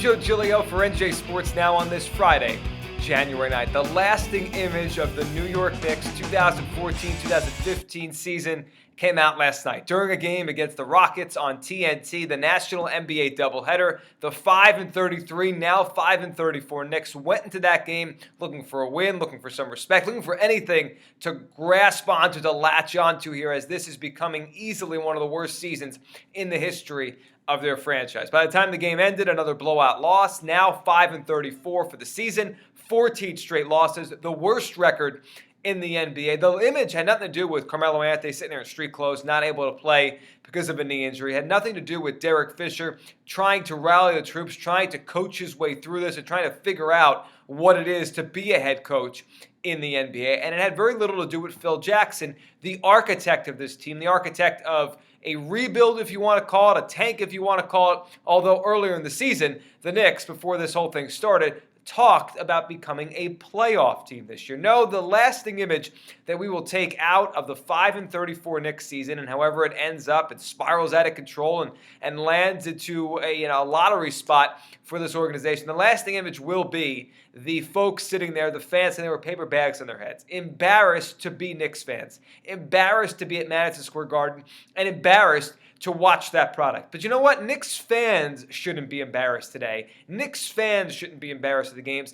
Joe Giglio for NJ Sports Now on this Friday, January 9th. The lasting image of the New York Knicks 2014-2015 season came out last night during a game against the Rockets on TNT, the National NBA doubleheader. The 5-33, now 5-34 Knicks went into that game looking for a win, looking for some respect, looking for anything to grasp onto, to latch onto here, as this is becoming easily one of the worst seasons in the history of their franchise. By the time the game ended, another blowout loss. Now 5-34 for the season, 14 straight losses, the worst record in the NBA. The image had nothing to do with Carmelo Anthony sitting there in street clothes, not able to play because of a knee injury. It had nothing to do with Derek Fisher trying to rally the troops, trying to coach his way through this, and trying to figure out what it is to be a head coach in the NBA. And it had very little to do with Phil Jackson, the architect of this team, the architect of a rebuild, if you want to call it, a tank, if you want to call it. Although earlier in the season, the Knicks, before this whole thing started, talked about becoming a playoff team this year. No, the lasting image that we will take out of the 5-34 Knicks season, and however it ends up, it spirals out of control and lands into a lottery spot for this organization. The lasting image will be the folks sitting there, the fans sitting there with paper bags on their heads, embarrassed to be Knicks fans, embarrassed to be at Madison Square Garden, and embarrassed to watch that product. But you know what? Knicks fans shouldn't be embarrassed today. Knicks fans shouldn't be embarrassed at the games.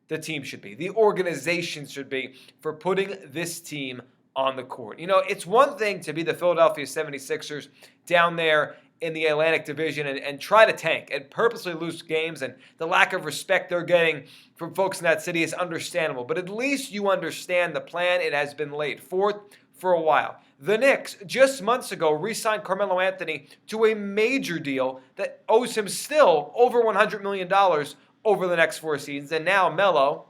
The team should be. The organization should be, for putting this team on the court. You know, it's one thing to be the Philadelphia 76ers down there in the Atlantic Division and try to tank and purposely lose games, and the lack of respect they're getting from folks in that city is understandable. But at least you understand the plan. It has been laid forth for a while. The Knicks, just months ago, re-signed Carmelo Anthony to a major deal that owes him still over $100 million over the next 4 seasons. And now Melo,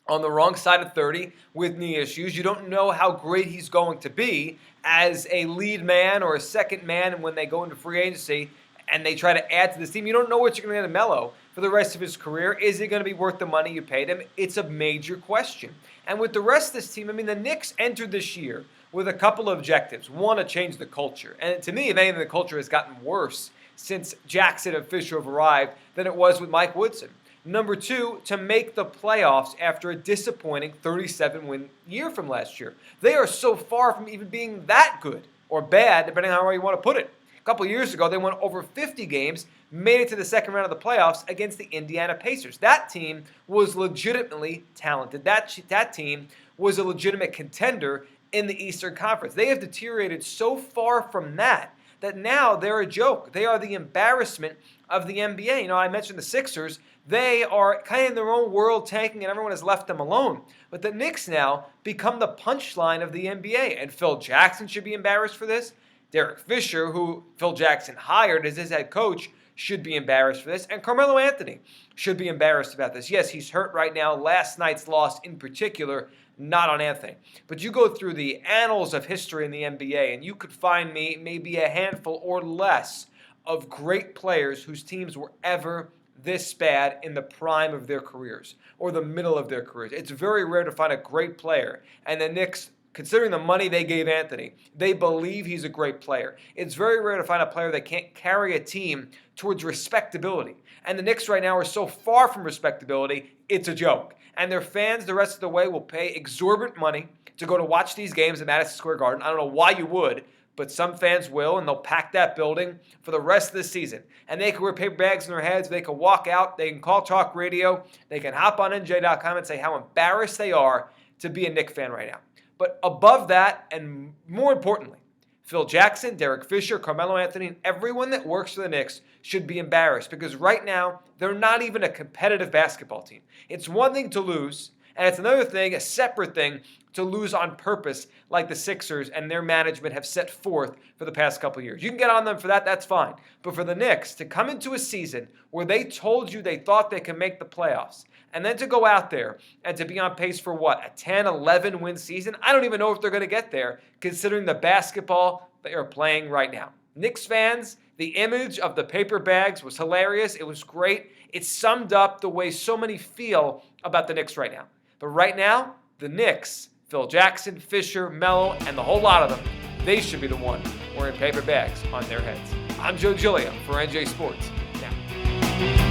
on the wrong side of 30 with knee issues. You don't know how great he's going to be as a lead man or a second man when they go into free agency and they try to add to this team. You don't know what you're going to get in Melo for the rest of his career. Is he going to be worth the money you paid him? It's a major question. And with the rest of this team, the Knicks entered this year with a couple of objectives. One, to change the culture. And to me, if anything, the culture has gotten worse since Jackson and Fisher have arrived than it was with Mike Woodson. Number two, to make the playoffs after a disappointing 37-win year from last year. They are so far from even being that good or bad, depending on how you want to put it. A couple of years ago, they won over 50 games, made it to the second round of the playoffs against the Indiana Pacers. That team was legitimately talented. That team was a legitimate contender in the Eastern Conference. They have deteriorated so far from that now they're a joke. They are the embarrassment of the NBA. You know, I mentioned the Sixers. They are kind of in their own world tanking, and everyone has left them alone. But the Knicks now become the punchline of the NBA, and Phil Jackson should be embarrassed for this. Derek Fisher, who Phil Jackson hired as his head coach, should be embarrassed for this. And Carmelo Anthony should be embarrassed about this. Yes, he's hurt right now. Last night's loss in particular, not on Anthony. But you go through the annals of history in the NBA, and you could find me maybe a handful or less of great players whose teams were ever this bad in the prime of their careers or the middle of their careers. It's very rare to find a great player. And the Knicks, considering the money they gave Anthony, they believe he's a great player. It's very rare to find a player that can't carry a team towards respectability. And the Knicks right now are so far from respectability, it's a joke. And their fans the rest of the way will pay exorbitant money to go to watch these games at Madison Square Garden. I don't know why you would, but some fans will, and they'll pack that building for the rest of the season. And they can wear paper bags in their heads. They can walk out. They can call talk radio. They can hop on NJ.com and say how embarrassed they are to be a Knicks fan right now. But above that, and more importantly, Phil Jackson, Derek Fisher, Carmelo Anthony, and everyone that works for the Knicks should be embarrassed because right now, they're not even a competitive basketball team. It's one thing to lose, and it's another thing, a separate thing, to lose on purpose like the Sixers and their management have set forth for the past couple of years. You can get on them for that, that's fine. But for the Knicks to come into a season where they told you they thought they could make the playoffs, and then to go out there and to be on pace for what, a 10, 11 win season? I don't even know if they're going to get there considering the basketball they are playing right now. Knicks fans, the image of the paper bags was hilarious. It was great. It summed up the way so many feel about the Knicks right now. But right now, the Knicks, Phil Jackson, Fisher, Melo, and the whole lot of them, they should be the one wearing paper bags on their heads. I'm Joe Giglio for NJ Sports Now.